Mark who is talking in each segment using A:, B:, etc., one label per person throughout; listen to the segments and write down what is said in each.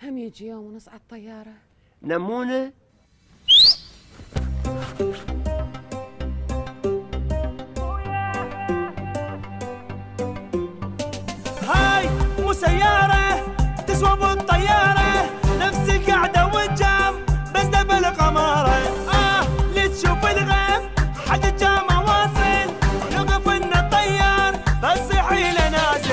A: هم يجي يوم ونصعد طيارة.
B: نمونة
C: هاي مو سيارة تسوى بالطيارة، نفس القعدة والجام بس دبل قمارة. اللي تشوف الغيب حد جامع واصل، نقف نطير بس حيلة نازل.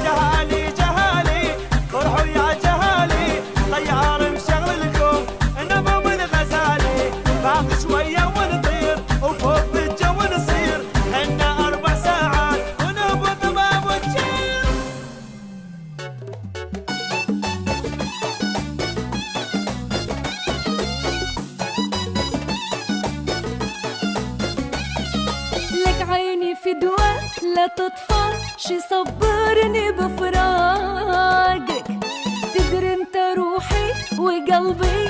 C: جهالي جهالي فرحوا يا جهالي، طيار مشغلكم انما من غزالي. باقي شوية ونطير وفوق بالجو نصير، حنا 4 ساعات ونهبط باب الجير.
D: لك عيني في دواء لا تطفى، شي صبرني بفراقك. تدري انت روحي وقلبي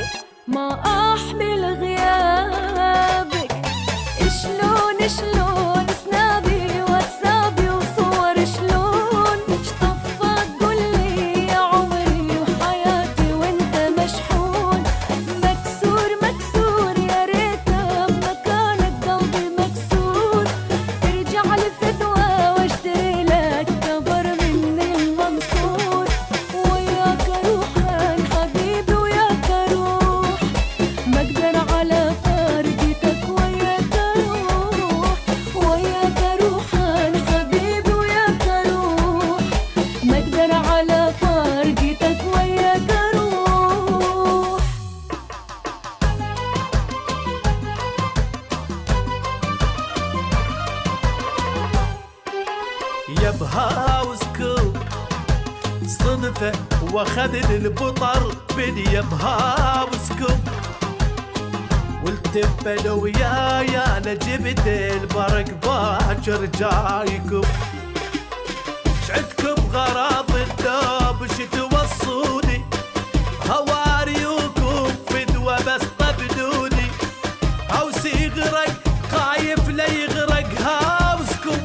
D: ما احمل غيابك. شلون سنابي واتسابي وصور، شلون شطفك قولي يا عمري وحياتي وانت مشحون. مكسور يا ريت بمكانك قلبي مكسور. ارجع لفدوى واشتري لك كبر مني المنصور. وياك روحان حبيبي وياك روح، ما اقدر على فارقتك. وياك روحان حبيبي وياك روح، ما اقدر على فارقتك. وياك روح.
C: يا بهاوس كوب صدفة واخذني البطر بني يا بهاوس كوب. والتبة لو وياي انا جبت البرق باكر جايكم. شعدكم غراض الدوب ش توصوني، هواريوكم فدوة بس طبدوني. هاوس يغرق خايف لا يغرق هاوسكم.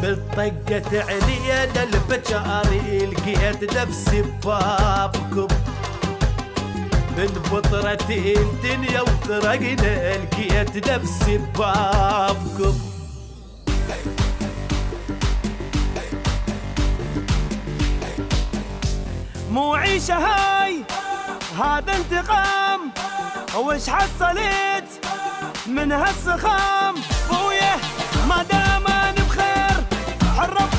C: بالطقة علينا البجاري لقيت نفسي ببابكم. من بطرة الدنيا وغرقنا لقيت نفسي ببابكم. مو عيشة هاي هذا انتقام، وش حصلت من هالسخام. بويه ما دام انا بخير حرم